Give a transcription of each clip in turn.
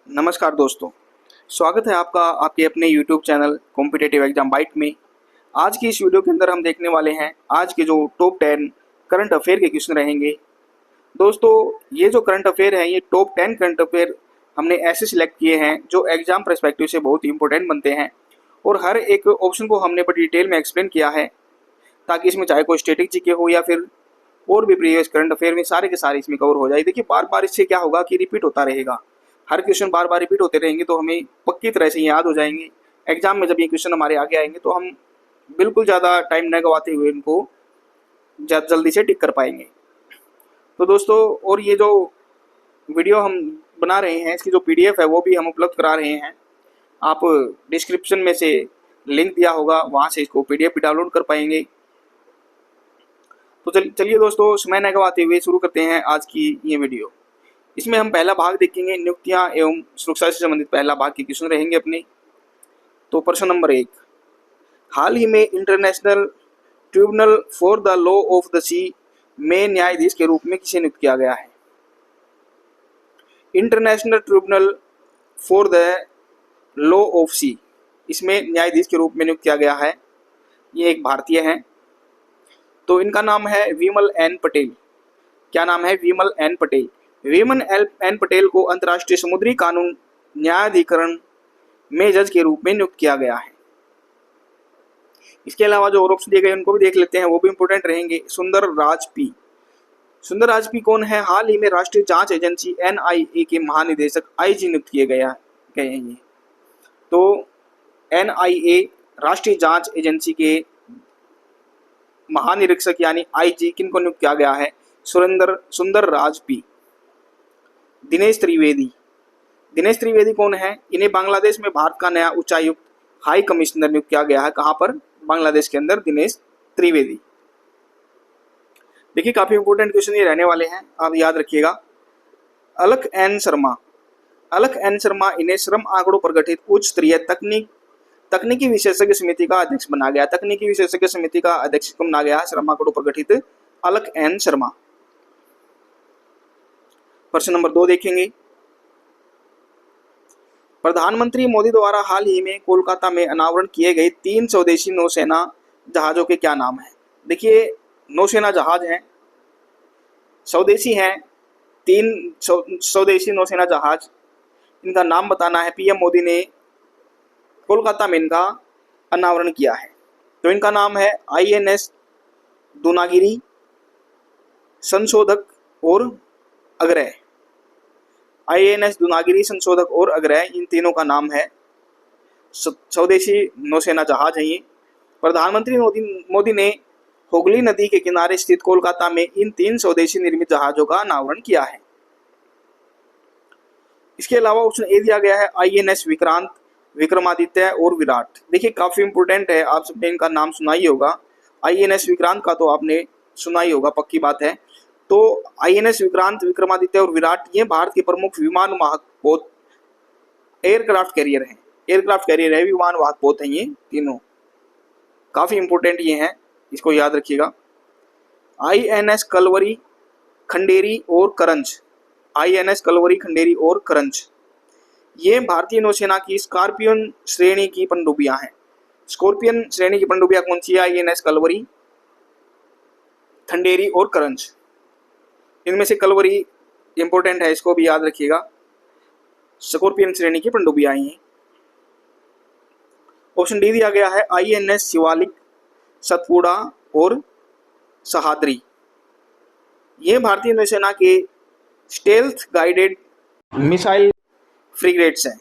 नमस्कार दोस्तों, स्वागत है आपका आपके अपने YouTube channel competitive exam bite में। आज की इस वीडियो के अंदर हम देखने वाले हैं आज के जो टॉप 10 करंट अफेयर के क्वेश्चन रहेंगे। दोस्तों, ये जो करंट अफेयर है, ये टॉप 10 करंट अफेयर हमने ऐसे सिलेक्ट किए हैं जो एग्जाम पर्सपेक्टिव से बहुत ही इंपॉर्टेंट बनते हैं और हर एक ऑप्शन को हमने बड़ी डिटेल में एक्सप्लेन किया है, ताकि इसमें चाहे कोई स्टैटिक जीके हो या फिर और भी प्रीवियस करंट अफेयर में सारे के सारे इसमें कवर हो जाए। देखिए, बार बार इससे क्या होगा कि रिपीट होता रहेगा। हर क्वेश्चन बार बार रिपीट होते रहेंगे तो हमें पक्की तरह से याद हो जाएंगे। एग्जाम में जब ये क्वेश्चन हमारे आगे आएंगे तो हम बिल्कुल ज़्यादा टाइम न गवाते हुए इनको जल्दी से टिक कर पाएंगे। तो दोस्तों, और ये जो वीडियो हम बना रहे हैं, इसकी जो पीडीएफ है वो भी हम उपलब्ध करा रहे हैं। आप डिस्क्रिप्शन में से लिंक दिया होगा, वहाँ से इसको पीडीएफ भी डाउनलोड कर पाएंगे। तो चलिए दोस्तों, समय न गवाते हुए शुरू करते हैं आज की ये वीडियो। इसमें हम पहला भाग देखेंगे, नियुक्तियां एवं सुरक्षा से संबंधित पहला भाग के क्वेश्चन रहेंगे अपने। तो प्रश्न नंबर 1, हाल ही में international tribunal for the law of the sea में न्यायाधीश के रूप में किसे नियुक्त किया गया है? International tribunal for the law of sea, इसमें न्यायाधीश के रूप में नियुक्त किया गया है। ये एक भारतीय हैं, तो इनका नाम है विमल एन पटेल। क्या नाम है? विमल एन पटेल। विमल एन पटेल को अंतर्राष्ट्रीय समुद्री कानून न्यायाधिकरण में जज के रूप में नियुक्त किया गया है। इसके अलावा जो और ऑप्शन दिए गए उनको भी देख लेते हैं, वो भी इंपॉर्टेंट रहेंगे। सुंदर राज पी। सुंदर राज पी कौन है? हाल ही में राष्ट्रीय जांच एजेंसी एनआईए के महानिदेशक आईजी नियुक्त किए गए हैं ये। तो एनआईए राष्ट्रीय जांच एजेंसी के महानिरीक्षक यानी आईजी किनको नियुक्त किया गया है? सुंदर राज पी। दिनेश त्रिवेदी। दिनेश त्रिवेदी कौन है? इन्हें बांग्लादेश में भारत का नया उच्चायुक्त हाई कमिश्नर नियुक्त किया गया है। कहां पर? बांग्लादेश के अंदर दिनेश त्रिवेदी। देखिए, काफी इंपोर्टेंट क्वेश्चन ये रहने वाले हैं, आप याद रखिएगा। अलख एन शर्मा। अलख एन शर्मा, इन्हें श्रम आंकड़ों पर गठित उच्च स्तरीय तकनीकी विशेषज्ञ समिति का अध्यक्ष बना गया। तकनीकी विशेषज्ञ समिति का अध्यक्ष बना गया है श्रम आंकड़ों पर गठित अलख एन शर्मा। प्रश्न नंबर 2 देखेंगे। प्रधानमंत्री मोदी द्वारा हाल ही में कोलकाता में अनावरण किए गए 3 स्वदेशी नौसेना जहाजों के क्या नाम हैं? देखिए, नौसेना जहाज हैं, स्वदेशी हैं, 3 स्वदेशी नौसेना जहाज, इनका नाम बताना है। पीएम मोदी ने कोलकाता में इनका अनावरण किया है। तो इनका नाम है आईएनएस दूनागिरी, संशोधक और अग्रय। आईएनएस दूनागिरी, संशोधक और अग्रय, इन तीनों का नाम है। स्वदेशी नौसेना जहाज है ये। प्रधानमंत्री मोदी ने हुगली नदी के किनारे स्थित कोलकाता में इन 3 स्वदेशी निर्मित जहाजों का अनावरण किया है। इसके अलावा ऑप्शन ए दिया गया है आईएनएस विक्रांत, विक्रमादित्य और विराट। देखिए, काफी इंपोर्टेंट है, आप सबने इनका नाम सुना ही होगा। आईएनएस विक्रांत का तो आपने सुना ही होगा, पक्की बात है। तो आईएनएस विक्रांत, विक्रमादित्य और विराट, ये भारत के प्रमुख विमान वाहक पोत एयरक्राफ्ट कैरियर हैं। एयरक्राफ्ट कैरियर है, विमान वाहक पोत हैं ये तीनों। काफी इंपोर्टेंट ये हैं, इसको याद रखिएगा। आईएनएस कलवरी, खंडेरी और करंज। आईएनएस कलवरी, खंडेरी और करंज, ये भारतीय नौसेना की स्कॉर्पियन श्रेणी की पनडुब्बियां हैं। स्कॉर्पियन श्रेणी की पनडुब्बियां कौन सी है? आईएनएस कलवरी, खंडेरी और करंज। इनमें से कलवरी इंपॉर्टेंट है, इसको भी याद रखिएगा। स्कॉर्पियन श्रेणी की पनडुब्बियां हैं। ऑप्शन डी दिया गया है आईएनएस शिवालिक, सतपुड़ा और सहाद्री, ये भारतीय नौसेना के स्टेल्थ गाइडेड मिसाइल फ्रिगेट्स हैं।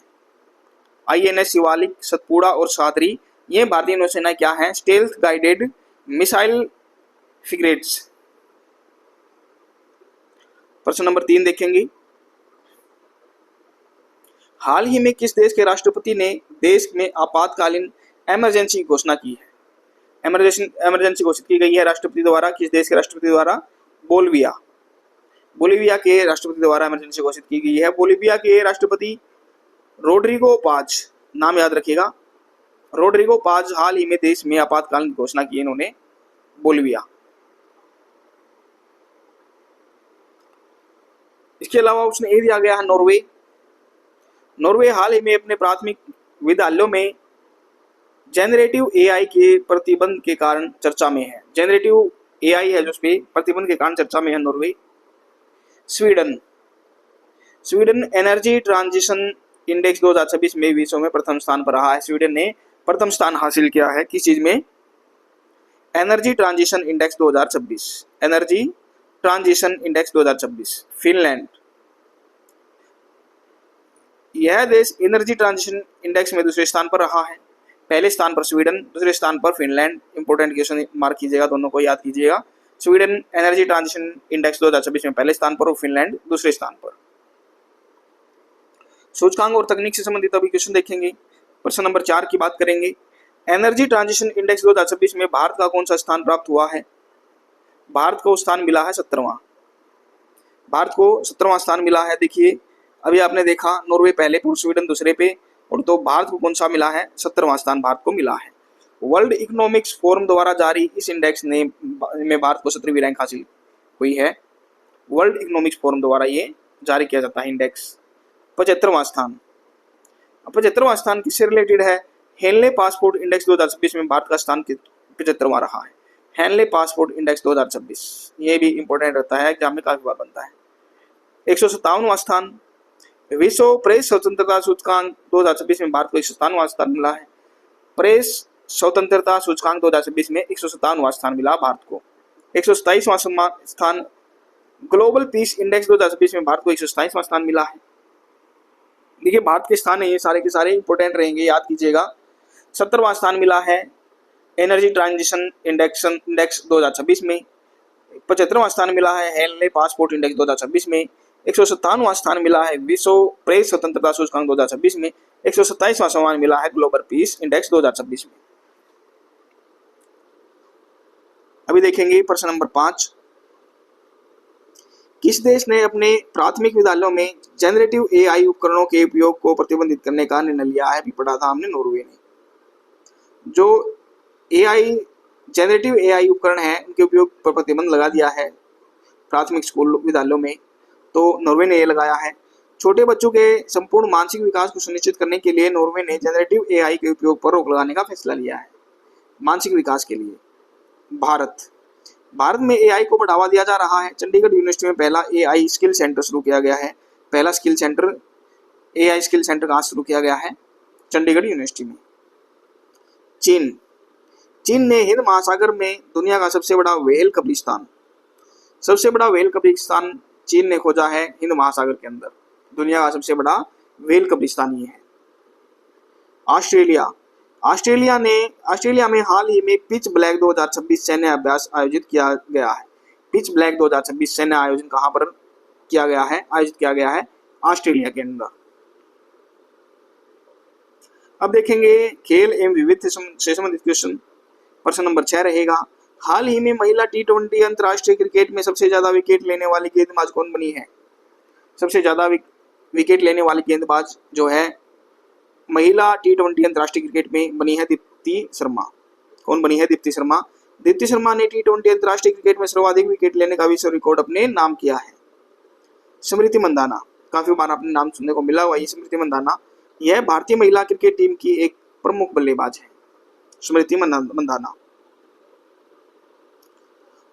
आईएनएस शिवालिक, सतपुड़ा और सहाद्री, ये भारतीय नौसेना क्या है? Stealth guided missile frigates. प्रश्न नंबर 3 देखेंगे। हाल ही में किस देश के राष्ट्रपति ने देश में आपातकालीन इमरजेंसी की घोषणा की है? इमरजेंसी घोषित की गई है राष्ट्रपति द्वारा। किस देश के राष्ट्रपति द्वारा? बोलिविया। बोलिविया के राष्ट्रपति द्वारा इमरजेंसी घोषित की गई है। बोलिविया के राष्ट्रपति रोड्रिगो पाज, नाम याद रखिएगा। रोड्रिगो पाज हाल ही में देश में आपातकालीन घोषणा की इन्होंने, बोलिविया। इसके अलावा ऑप्शन ए दिया गया है नॉर्वे। नॉर्वे हाल ही में अपने प्राथमिक विद्यालयों में जेनरेटिव एआई के प्रतिबंध के कारण चर्चा में है। जेनरेटिव एआई है जो उसपे प्रतिबंध के कारण चर्चा में है Norway. Sweden Sweden energy transition index 2026 में विश्व में प्रथम स्थान पर रहा है। स्वीडन ने प्रथम स्थान हासिल किया है किस चीज में? Energy transition index 2026। Energy transition index 2026। Finland, यह देश एनर्जी ट्रांजिशन इंडेक्स में दूसरे स्थान पर रहा है। पहले स्थान पर स्वीडन, दूसरे स्थान पर फिनलैंड। इंपोर्टेंट क्वेश्चन मार्क कीजिएगा, दोनों को याद कीजिएगा। स्वीडन एनर्जी ट्रांजिशन इंडेक्स 2026 में पहले स्थान पर और फिनलैंड दूसरे स्थान पर। सूचकांक और तकनीक से संबंधित अभी क्वेश्चन देखेंगे। प्रश्न नंबर 4 की बात करेंगे। एनर्जी ट्रांजिशन इंडेक्स 2026 में भारत का कौन सा स्थान प्राप्त हुआ है? भारत को स्थान मिला है 17वां। भारत को 17वां स्थान मिला है। देखिए अभी आपने देखा नॉर्वे पहले पर, स्वीडन दूसरे पे, और तो भारत को कौन सा मिला है? 17वां स्थान भारत को मिला है। वर्ल्ड इकोनॉमिक्स फोरम द्वारा जारी इस इंडेक्स में भारत को 17वीं रैंक हासिल हुई है। वर्ल्ड इकोनॉमिक्स फोरम द्वारा ये जारी किया जाता है इंडेक्स। 75वां स्थान, 75वां स्थान किससे रिलेटेड है? हेनले पासपोर्ट इंडेक्स 2026 में भारत का स्थान 75वां रहा है। हेनले पासपोर्ट इंडेक्स 2026 ये भी इंपॉर्टेंट रहता है, एग्जाम में काफी बार बनता है। 157वां स्थान, विश्व प्रेस स्वतंत्रता सूचकांक 2026 में भारत को 157वां स्थान मिला है। प्रेस स्वतंत्रता सूचकांक 2026 में 157वां स्थान मिला भारत को। 127वां स्थान, ग्लोबल पीस इंडेक्स 2026 में भारत को 127वां स्थान मिला है। देखिए भारत के स्थान है ये सारे के सारे इंपोर्टेंट रहेंगे, याद कीजिएगा। 70वां स्थान मिला है एनर्जी ट्रांजिशन इंडेक्स 2026 में। 75वां स्थान मिला है हेनले पासपोर्ट इंडेक्स 2026 में। 157वां स्थान मिला है विश्व प्रेस स्वतंत्रता सूचकांक 2026 में। 127वां स्थान मिला है ग्लोबल पीस इंडेक्स 2026 में। अभी देखेंगे प्रश्न नंबर 5। किस देश ने अपने प्राथमिक विद्यालयों में जेनरेटिव एआई उपकरणों के उपयोग को प्रतिबंधित करने का निर्णय लिया है? अभी पढ़ा था हमने, नॉर्वे ने। जो एआई जेनरेटिव एआई उपकरण है उनके उपयोग पर प्रतिबंध लगा दिया है प्राथमिक स्कूल विद्यालयों में, तो नॉर्वे ने ये लगाया है। छोटे बच्चों के संपूर्ण मानसिक विकास को सुनिश्चित करने के लिए नॉर्वे ने जेनरेटिव एआई के उपयोग पर रोक लगाने का फैसला लिया है मानसिक विकास के लिए। भारत में एआई को बढ़ावा दिया जा रहा है। चंडीगढ़ यूनिवर्सिटी में पहला एआई स्किल सेंटर शुरू किया गया है। पहला skill centre, AI skill centre कहाँ शुरू किया गया है? चंडीगढ़ यूनिवर्सिटी में। चीन ने हिंद महासागर में दुनिया का सबसे बड़ा व्हेल कब्रिस्तान चीन ने खोजा है हिंद महासागर के अंदर। दुनिया का सबसे बड़ा व्हेल कब्रिस्तान ये है। ऑस्ट्रेलिया में हाल ही में पिच ब्लैक 2026 सैन्य अभ्यास आयोजित किया गया है। पिच ब्लैक 2026 सैन्य आयोजन कहाँ पर आयोजित किया गया है? ऑस्ट्रेलिया के अंदर। अब देखेंगे खेल एवं विविध से संबंधित क्वेश्चन। प्रश्न नंबर 6 रहेगा। हाल ही में महिला T20 अंतर्राष्ट्रीय क्रिकेट में सबसे ज्यादा विकेट लेने वाली गेंदबाज कौन बनी है? सबसे ज्यादा विकेट लेने वाली गेंदबाज जो है महिला T20 अंतर्राष्ट्रीय क्रिकेट में बनी है दीप्ति शर्मा। कौन बनी है? दीप्ति शर्मा। दीप्ति शर्मा ने T20 अंतर्राष्ट्रीय क्रिकेट में सर्वाधिक विकेट लेने का विश्व रिकॉर्ड अपने नाम किया है। स्मृति मंदाना, काफी बार आपने नाम सुनने को मिला हुआ है स्मृति मंदाना। यह भारतीय महिला क्रिकेट टीम की एक प्रमुख बल्लेबाज है, स्मृति मंदाना।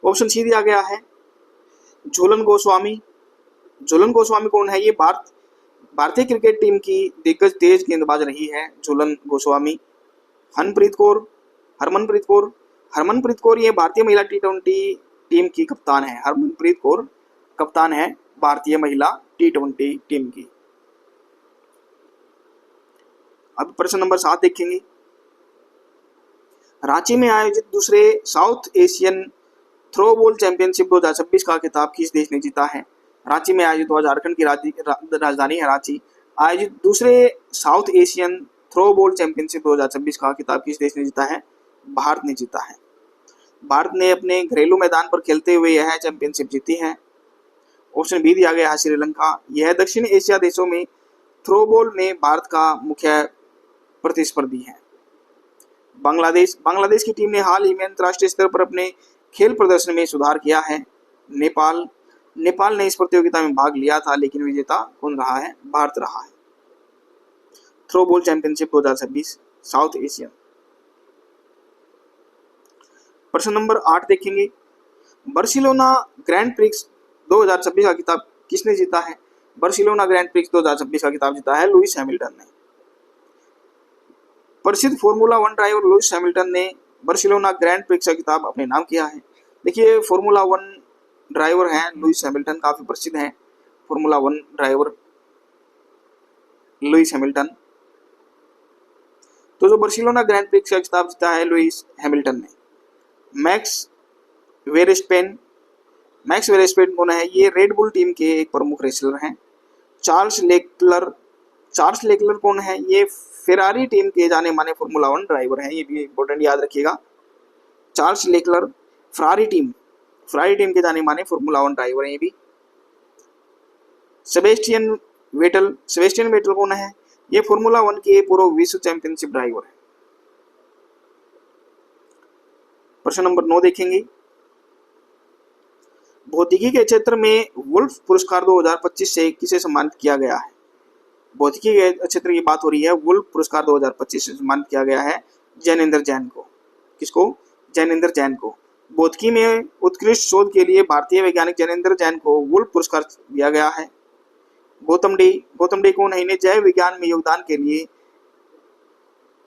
ऑप्शन सी दिया गया है झूलन गोस्वामी। झूलन गोस्वामी कौन है? ये भारतीय क्रिकेट टीम की दिग्गज तेज गेंदबाज रही है झूलन गोस्वामी। हरमनप्रीत कौर ये भारतीय महिला T20 टीम की कप्तान है। हरमनप्रीत कौर कप्तान है भारतीय महिला T20 टीम की। अब प्रश्न नंबर 7 देखेंगे। रांची में आयोजित दूसरे साउथ एशियन थ्रोबॉल चैंपियनशिप 2026 का खिताब किस देश ने जीता है? रांची में आयोजित हुआ, झारखंड की राजधानी है रांची। आयोजित दूसरे साउथ एशियन थ्रोबॉल चैंपियनशिप 2026 का खिताब किस देश ने जीता है? भारत ने जीता है। भारत ने अपने घरेलू मैदान पर खेलते हुए यह चैंपियनशिप जीती है। ऑप्शन बी दिया गया है श्रीलंका। यह दक्षिण एशिया देशों में थ्रोबॉल में भारत का मुख्य प्रतिस्पर्धी है। बांग्लादेश की टीम ने हाल ही में अंतर्राष्ट्रीय स्तर पर अपने खेल प्रदर्शन में सुधार किया है। नेपाल ने इस प्रतियोगिता में भाग लिया था, लेकिन विजेता कौन रहा है? भारत रहा है। Throwball championship 2026 south Asian. प्रश्न नंबर 8 देखेंगे, बार्सिलोना ग्रैंड प्रिक्स 2026 का खिताब किसने जीता है? बार्सिलोना ग्रैंड प्रिक्स 2026 का खिताब जीता है लुइस हैमिल्टन ने। प्रसिद्ध फॉर्मूला 1 ड्राइवर लुइस हैमिल्टन ने बार्सिलोना ग्रैंड प्रिक्स का खिताब अपने नाम किया है। देखिए फॉर्मूला 1 ड्राइवर हैं लुइस हैमिल्टन, काफी प्रसिद्ध हैं फॉर्मूला 1 ड्राइवर लुइस हैमिल्टन। तो जो बार्सिलोना ग्रैंड प्रिक्स का खिताब जीता है लुइस हैमिल्टन ने। मैक्स वेरेस्टेपेन कौन है? ये रेड बुल टीम के एक प्रमुख रेसलर हैं। चार्ल्स लेक्लर कौन है? ये फेरारी टीम के जाने माने फॉर्मूला 1 ड्राइवर हैं, ये भी इंपॉर्टेंट याद रखिएगा। चार्ल्स लेक्लर फेरारी टीम के जाने माने फॉर्मूला 1 ड्राइवर हैं ये भी। सेबेस्टियन वेटल कौन है? ये फॉर्मूला 1 के पूर्व विश्व चैंपियनशिप ड्राइवर है। प्रश्न नंबर 9 देखेंगे, भौतिकी के क्षेत्र में वुल्फ पुरस्कार 2025 से किसे सम्मानित किया गया है? भौतिकी के क्षेत्र की बात हो रही है, वुल्फ पुरस्कार 2025 से सम्मानित किया गया है जैनेंद्र जैन को। किसको? जैनेंद्र जैन को। भौतिकी में उत्कृष्ट शोध के लिए भारतीय वैज्ञानिक जैनेंद्र जैन को वुल्फ पुरस्कार दिया गया है। गौतम डे कौन है? इन्हें जैव विज्ञान में योगदान के लिए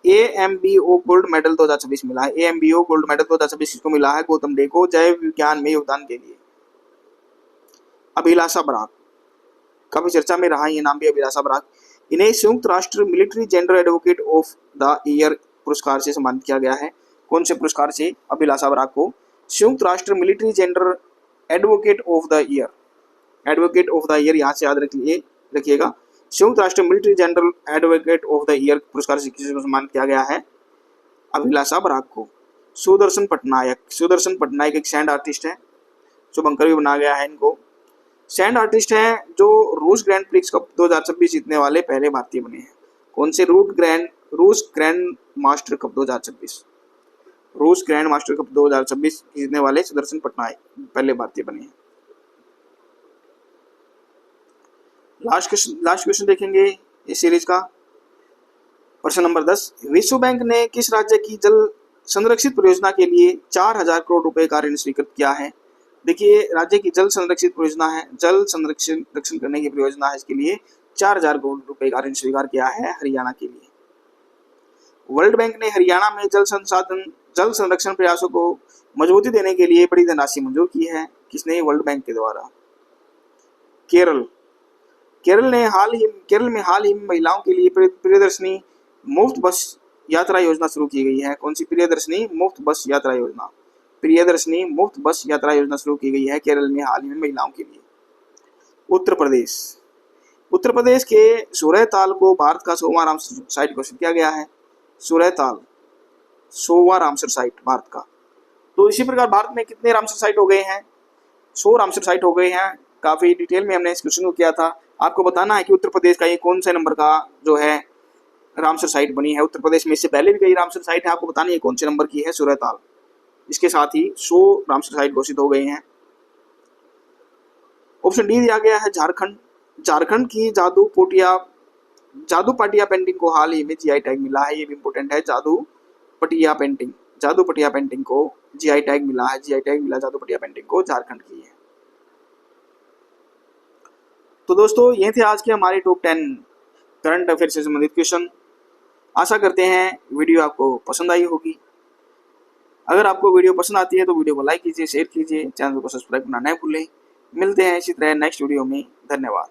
AMBO गोल्ड मेडल 2026 मिला है। AMBO गोल्ड मेडल 2026 को मिला है गौतम डे को जैव विज्ञान में योगदान के लिए। अभिलाषा बराक, काफी चर्चा में रहा ये नाम भी, अभिलाषा बराक। इन्हें संयुक्त राष्ट्र military gender advocate of the year पुरस्कार से सम्मानित किया गया है। कौन से पुरस्कार से? अभिलाषा बराक को संयुक्त राष्ट्र military gender advocate of the year, यहाँ से याद रखिएगा। संयुक्त राष्ट्र military general advocate of the year पुरस्कार से किसी को सम्मानित किया गया है? अभिलाषा बराक को। सुदर्शन पटनायक एक सैंड आर्टिस्ट है, शुभंकर भी बनाया गया है इनको। सैंड आर्टिस्ट हैं जो रूस ग्रैंड प्रिक्स कप 2026 जीतने वाले पहले भारतीय बने हैं। कौन से? रूस ग्रैंड मास्टर कप 2026 जीतने वाले सुदर्शन पटनायक पहले भारतीय बने हैं। लास्ट क्वेश्चन देखेंगे इस सीरीज का। प्रश्न नंबर 10, विश्व बैंक ने किस राज्य की जल संरक्षित परियोजना के लिए 4000 करोड़ रुपए का ऋण स्वीकृत किया है? देखिए राज्य की जल संरक्षित परियोजना है, जल संरक्षण करने की परियोजना है, इसके लिए 4000 करोड़ रुपए का ऋण स्वीकार किया है हरियाणा के लिए। वर्ल्ड बैंक ने हरियाणा में जल संरक्षण प्रयासों को मजबूती देने के लिए बड़ी धनराशि मंजूर की है। किसने? वर्ल्ड बैंक के द्वारा। केरल में हाल ही में महिलाओं के लिए प्रियदर्शनी मुफ्त बस यात्रा योजना शुरू की गई है। कौन सी? प्रियदर्शनी मुफ्त बस यात्रा योजना शुरू की गई है केरल में हाल ही में महिलाओं के लिए। उत्तर प्रदेश के सूरहताल को भारत का 100वां रामसर साइट घोषित किया गया है। सूरहताल 100वां रामसर साइट भारत का। तो इसी प्रकार भारत में कितने रामसर साइट हो गए हैं? 100 रामसर साइट हो गए हैं। काफी डिटेल में हमने इस क्वेश्चन को किया था। आपको बताना है कि उत्तर प्रदेश का ये कौन से नंबर का जो है रामसर साइट बनी है। उत्तर प्रदेश में इससे पहले भी कई रामसर साइट है, आपको बताना है कौन से नंबर की है। सूरहताल। इसके साथ ही 100 रामसर साइट घोषित हो गए हैं। ऑप्शन डी दिया गया है झारखंड की जादू पटिया पेंटिंग को हाल ही में GI टैग मिला है। ये भी इंपॉर्टेंट है। जादू पटिया पेंटिंग को GI टैग मिला है। जादू पटिया पेंटिंग को झारखंड की है। तो दोस्तों ये थे आज के हमारे टॉप 10 करंट अफेयर से संबंधित क्वेश्चन। आशा करते हैं वीडियो आपको पसंद आई होगी। अगर आपको वीडियो पसंद आती है तो वीडियो को लाइक कीजिए, शेयर कीजिए, चैनल को सब्सक्राइब करना न भूलें। मिलते हैं इसी तरह नेक्स्ट वीडियो में। धन्यवाद।